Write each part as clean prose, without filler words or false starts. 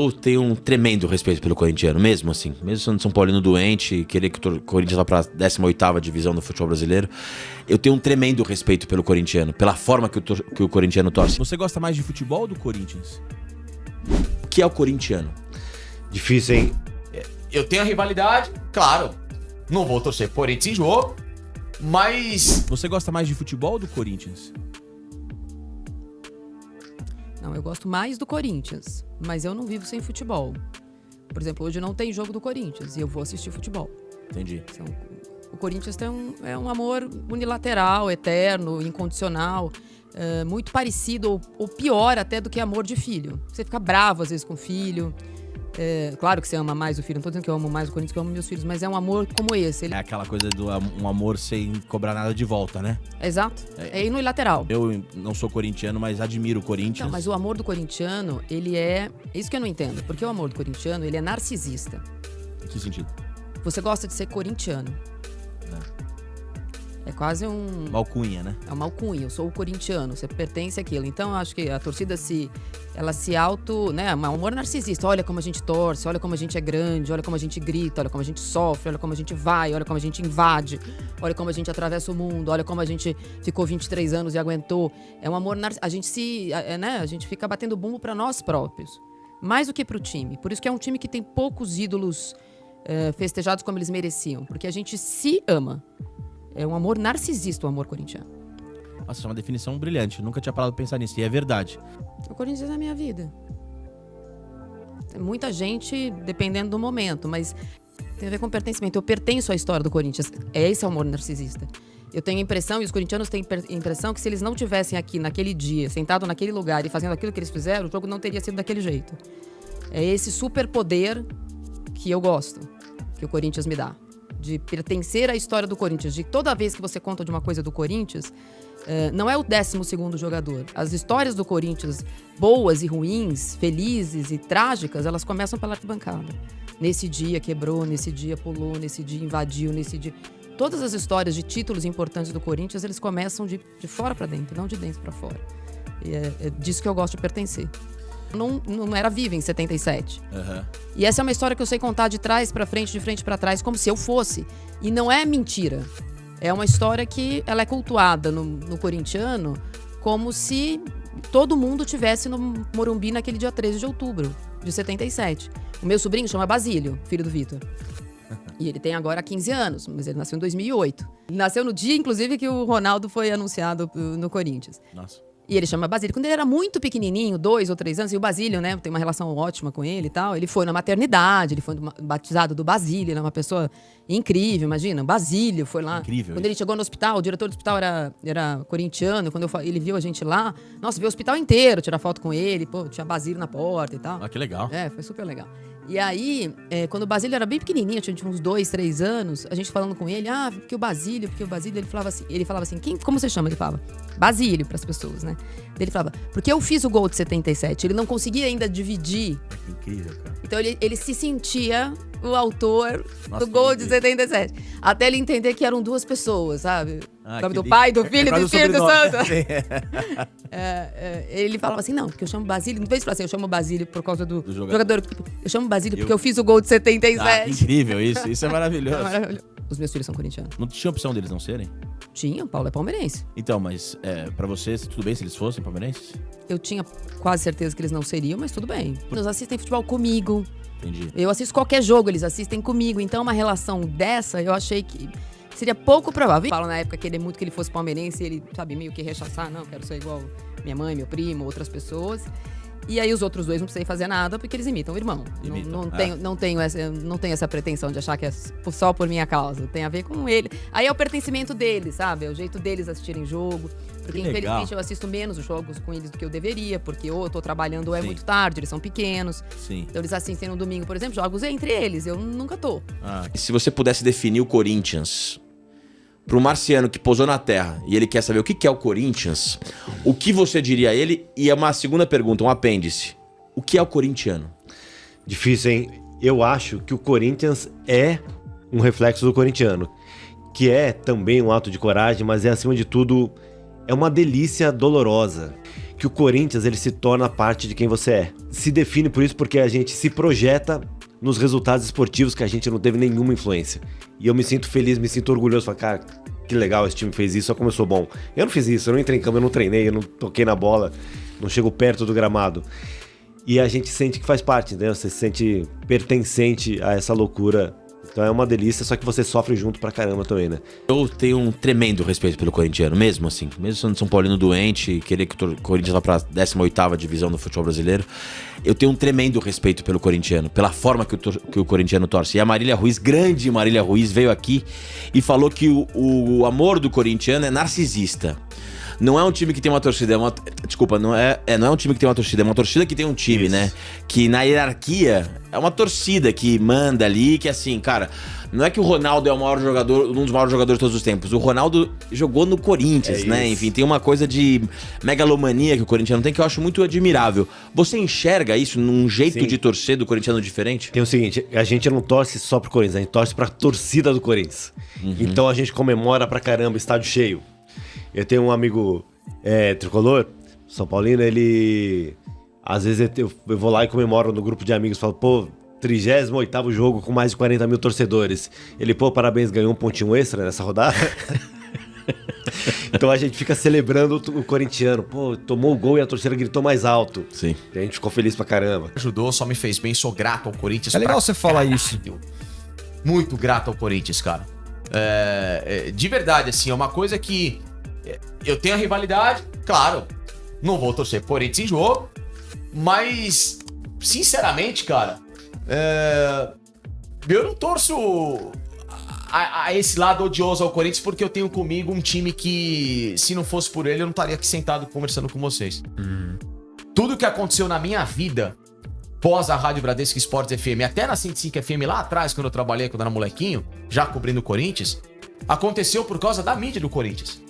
Eu tenho um tremendo respeito pelo corintiano, mesmo assim. Mesmo sendo São Paulino doente, querer que o Corinthians vá pra 18ª divisão do futebol brasileiro, eu tenho um tremendo respeito pelo corintiano, pela forma que o corintiano torce. Você gosta mais de futebol ou do Corinthians? O que é o corintiano? Difícil, hein? Eu tenho a rivalidade, claro. Não vou torcer por Corinthians em jogo, mas... Você gosta mais de futebol ou do Corinthians? Não, eu gosto mais do Corinthians, mas eu não vivo sem futebol. Por exemplo, hoje não tem jogo do Corinthians e eu vou assistir futebol. Entendi. Então, o Corinthians tem um amor unilateral, eterno, incondicional, muito parecido ou pior até do que amor de filho. Você fica bravo às vezes com o filho. Claro que você ama mais o filho, não tô dizendo que eu amo mais o Corinthians que eu amo meus filhos, mas é um amor como esse. É aquela coisa do um amor sem cobrar nada de volta, né? Exato. É unilateral. Eu não sou corintiano, mas admiro o Corinthians. Não, mas o amor do corintiano, ele é... Isso que eu não entendo, porque o amor do corintiano, ele é narcisista. Em que sentido? Você gosta de ser corintiano. É quase Uma alcunha, né? É uma alcunha, eu sou o corintiano, você pertence àquilo. Então, eu acho que a torcida ela se auto, né, é um amor narcisista. Olha como a gente torce, olha como a gente é grande, olha como a gente grita, olha como a gente sofre, olha como a gente vai, olha como a gente invade, olha como a gente atravessa o mundo, olha como a gente ficou 23 anos e aguentou. É um amor narcisista. A gente fica batendo bumbo para nós próprios, mais do que pro time. Por isso que é um time que tem poucos ídolos festejados como eles mereciam, porque a gente se ama. É um amor narcisista, o amor corintiano. Nossa, é uma definição brilhante. Eu nunca tinha parado pra pensar nisso. E é verdade. O Corinthians é a minha vida. Tem muita gente dependendo do momento, mas tem a ver com pertencimento. Eu pertenço à história do Corinthians. Esse é o amor narcisista. Eu tenho a impressão, e os corintianos têm a impressão, que se eles não tivessem aqui naquele dia, sentado naquele lugar e fazendo aquilo que eles fizeram, o jogo não teria sido daquele jeito. É esse superpoder que eu gosto, que o Corinthians me dá. De pertencer à história do Corinthians, de toda vez que você conta de uma coisa do Corinthians, não é o 12º jogador. As histórias do Corinthians, boas e ruins, felizes e trágicas, elas começam pela arquibancada. Nesse dia quebrou, nesse dia pulou, nesse dia invadiu, nesse dia... Todas as histórias de títulos importantes do Corinthians, eles começam de fora para dentro, não de dentro para fora. E é disso que eu gosto de pertencer. Não era viva em 77. Uhum. E essa é uma história que eu sei contar de trás pra frente, de frente pra trás, como se eu fosse. E não é mentira. É uma história que ela é cultuada no corintiano como se todo mundo tivesse no Morumbi naquele dia 13 de outubro de 77. O meu sobrinho chama Basílio, filho do Vitor. E ele tem agora 15 anos, mas ele nasceu em 2008. Ele nasceu no dia, inclusive, que o Ronaldo foi anunciado no Corinthians. Nossa. E ele chama Basílio. Quando ele era muito pequenininho, 2 ou 3 anos, e o Basílio, né, tem uma relação ótima com ele e tal, ele foi na maternidade, ele foi batizado do Basílio, ele é uma pessoa incrível, imagina, Basílio foi lá. Incrível. Quando ele chegou no hospital, o diretor do hospital era corintiano, quando ele viu a gente lá, nossa, viu o hospital inteiro, tirar foto com ele, pô, tinha Basílio na porta e tal. Ah, que legal. Foi super legal. E aí, quando o Basílio era bem pequenininho, tinha uns 2, 3 anos, a gente falando com ele, porque o Basílio, ele falava assim, como você chama? Ele falava, Basílio, pras pessoas, né? Ele falava, porque eu fiz o gol de 77, ele não conseguia ainda dividir. Que incrível, cara. Então ele se sentia o autor Nossa, do gol que de 77. Até ele entender que eram 2 pessoas, sabe? Que do pai, do filho e do Espírito Santo. Sim. Ele falava assim, não, porque eu chamo Basílio, não fez falar assim, eu chamo Basílio por causa do jogador. Eu chamo Basílio porque eu fiz o gol de 77. Ah, que incrível isso é maravilhoso. É maravilhoso. Os meus filhos são corintianos. Não tinha opção deles não serem? Tinha, o Paulo é palmeirense. Então, mas pra você, tudo bem se eles fossem palmeirenses? Eu tinha quase certeza que eles não seriam, mas tudo bem. Eles assistem futebol comigo. Entendi. Eu assisto qualquer jogo, eles assistem comigo. Então, uma relação dessa, eu achei que seria pouco provável. Falam na época que ele é muito que ele fosse palmeirense e ele, sabe, meio que rechaçar. Não, quero ser igual minha mãe, meu primo, outras pessoas. E aí os outros 2 não precisei fazer nada porque eles imitam o irmão. Não tenho essa pretensão de achar que é só por minha causa. Tem a ver com ele. Aí é o pertencimento deles, sabe? É o jeito deles assistirem jogo. Porque infelizmente eu assisto menos os jogos com eles do que eu deveria. Porque ou eu tô trabalhando ou é muito tarde, eles são pequenos. Sim. Então eles assistem no domingo, por exemplo, jogos entre eles. Eu nunca tô. E se você pudesse definir o Corinthians para um marciano que pousou na Terra e ele quer saber o que é o Corinthians, o que você diria a ele? E é uma segunda pergunta, um apêndice. O que é o corintiano? Difícil, hein? Eu acho que o Corinthians é um reflexo do corintiano, que é também um ato de coragem, mas é, acima de tudo, é uma delícia dolorosa. que o Corinthians ele se torna parte de quem você é. Se define por isso porque a gente se projeta nos resultados esportivos que a gente não teve nenhuma influência. E eu me sinto feliz, me sinto orgulhoso. Falo, cara, que legal esse time fez isso, só começou bom. Eu não fiz isso, eu não entrei em campo, eu não treinei, eu não toquei na bola, não chego perto do gramado. E a gente sente que faz parte, né? Você se sente pertencente a essa loucura. Então é uma delícia, só que você sofre junto pra caramba também, né? Eu tenho um tremendo respeito pelo corintiano, mesmo assim. Mesmo sendo São Paulino doente, querer que o Corinthians vá pra 18ª divisão do futebol brasileiro. Eu tenho um tremendo respeito pelo corintiano, pela forma que o corintiano torce. E a Marília Ruiz, grande Marília Ruiz, veio aqui e falou que o amor do corintiano é narcisista. Não é um time que tem uma torcida, desculpa, não é um time que tem uma torcida, é uma torcida que tem um time, isso, né? Que na hierarquia é uma torcida que manda ali, que assim, cara, não é que o Ronaldo é o maior jogador, um dos maiores jogadores de todos os tempos. O Ronaldo jogou no Corinthians, né? Enfim, tem uma coisa de megalomania que o corintiano tem que eu acho muito admirável. Você enxerga isso num jeito de torcer do corintiano diferente? Tem o seguinte, a gente não torce só pro Corinthians, a gente torce pra torcida do Corinthians. Então a gente comemora pra caramba, estádio cheio. Eu tenho um amigo tricolor, São Paulino, ele... Às vezes eu vou lá e comemoro no grupo de amigos, falo, pô, 38º jogo com mais de 40 mil torcedores. Ele, pô, parabéns, ganhou um pontinho extra nessa rodada. Então a gente fica celebrando o corintiano. Pô, tomou o gol e a torcida gritou mais alto. Sim. E a gente ficou feliz pra caramba. Ajudou, só me fez bem, sou grato ao Corinthians. É legal você falar isso. Muito grato ao Corinthians, cara. De verdade, assim, é uma coisa que... Eu tenho a rivalidade, claro, não vou torcer pro Corinthians em jogo, mas, sinceramente, cara, eu não torço a esse lado odioso ao Corinthians porque eu tenho comigo um time que, se não fosse por ele, eu não estaria aqui sentado conversando com vocês. Tudo que aconteceu na minha vida, pós a Rádio Bradesco Esportes FM, até na 105 FM lá atrás, quando eu trabalhei, quando era molequinho, já cobrindo o Corinthians, aconteceu por causa da mídia do Corinthians.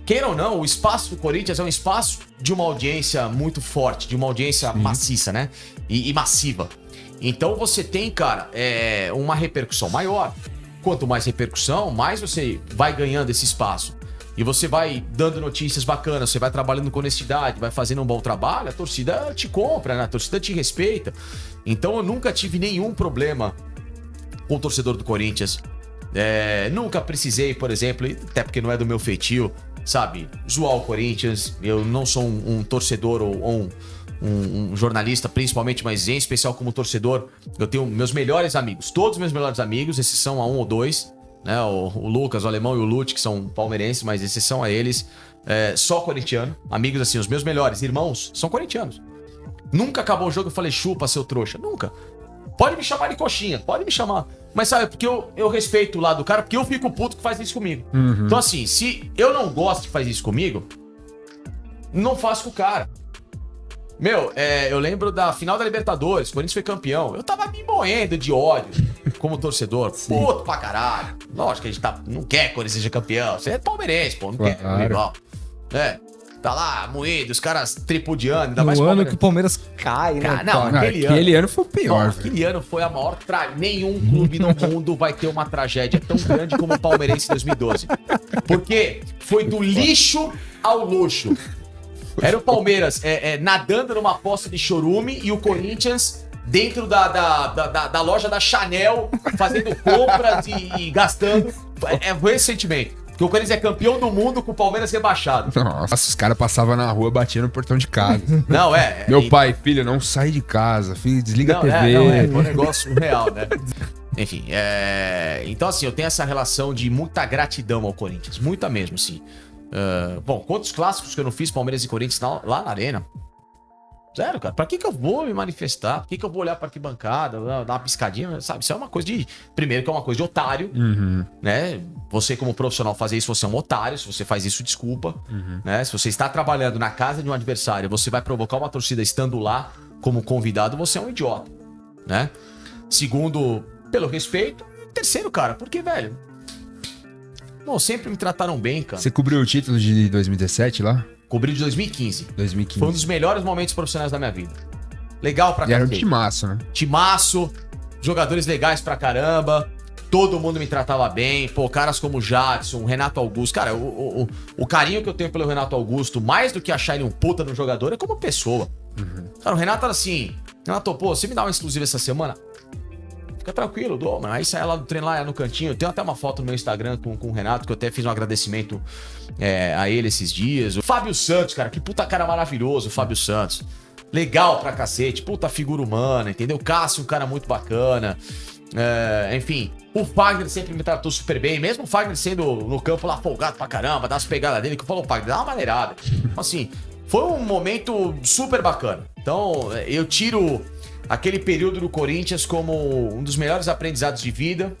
Queira ou não, o espaço do Corinthians é um espaço de uma audiência muito forte, de uma audiência maciça, né? E massiva. Então você tem, cara, uma repercussão maior. Quanto mais repercussão, mais você vai ganhando esse espaço. E você vai dando notícias bacanas, você vai trabalhando com honestidade, vai fazendo um bom trabalho, a torcida te compra, né? A torcida te respeita. Então eu nunca tive nenhum problema com o torcedor do Corinthians. Nunca precisei, por exemplo, até porque não é do meu feitio, sabe, zoar o Corinthians. Eu não sou um torcedor ou um jornalista, principalmente, mas em especial como torcedor, eu tenho meus melhores amigos, todos meus melhores amigos, exceção a um ou dois, né, o Lucas, o Alemão e o Lute, que são palmeirenses, mas exceção a eles, só corintiano. Amigos assim, os meus melhores irmãos são corintianos. Nunca acabou o jogo e falei, chupa, seu trouxa, nunca. Pode me chamar de coxinha, pode me chamar. Mas sabe, porque eu respeito o lado do cara, porque eu fico puto que faz isso comigo. Então assim, se eu não gosto que faz isso comigo, não faço com o cara. Eu lembro da final da Libertadores, o Corinthians foi campeão. Eu tava me moendo de ódio como torcedor. Puto pra caralho. Lógico que a gente não quer que o Corinthians seja campeão. Você é palmeirense, pô, não quer. Igual. Tá lá, moído, os caras tripudiando. Ainda mais no ano que o Palmeiras cai, né? Não, aquele ano foi o pior. Aquele ano foi a maior Nenhum clube no mundo vai ter uma tragédia tão grande como o Palmeirense em 2012. Porque foi do lixo ao luxo. Era o Palmeiras nadando numa poça de chorume e o Corinthians dentro da loja da Chanel, fazendo compras e gastando. Foi esse sentimento. Porque o Corinthians é campeão do mundo com o Palmeiras rebaixado. Nossa, os caras passavam na rua, batiam no portão de casa. Não, Meu pai, filho, não sai de casa, filho, desliga a TV. Foi um negócio real, né? Enfim, então assim, eu tenho essa relação de muita gratidão ao Corinthians. Muita mesmo, sim. Bom, quantos clássicos que eu não fiz, Palmeiras e Corinthians, lá na arena? Zero, cara. Pra que eu vou me manifestar? Por que eu vou olhar pra arquibancada, dar uma piscadinha? Sabe, isso é uma coisa de... Primeiro que é uma coisa de otário, né? Você como profissional fazer isso, você é um otário. Se você faz isso, desculpa. Né? Se você está trabalhando na casa de um adversário, você vai provocar uma torcida estando lá como convidado, você é um idiota, né? Segundo, pelo respeito. Terceiro, cara, porque, velho... Bom, sempre me trataram bem, cara. Você cobriu o título de 2017 lá? Cobri de 2015. 2015. Foi um dos melhores momentos profissionais da minha vida. Legal pra caramba. E era um timaço, né? Timaço, jogadores legais pra caramba. todo mundo me tratava bem. Pô, caras como o Jadson, o Renato Augusto. Cara, o carinho que eu tenho pelo Renato Augusto, mais do que achar ele um puta no jogador, é como pessoa. Cara, o Renato era assim... Renato, pô, você me dá uma exclusiva essa semana? Fica tranquilo, dou, mano. Aí sai lá do treino, lá no cantinho. Eu tenho até uma foto no meu Instagram com o Renato, que eu até fiz um agradecimento a ele esses dias. O Fábio Santos, cara, que puta cara maravilhoso, o Fábio Santos. Legal pra cacete, puta figura humana, entendeu? Cássio, um cara muito bacana. Enfim, o Fagner sempre me tratou super bem, mesmo o Fagner sendo no campo lá folgado pra caramba, dá as pegadas dele, que eu falo, Fagner, dá uma maneirada. Assim, foi um momento super bacana. Então, eu tiro aquele período do Corinthians como um dos melhores aprendizados de vida.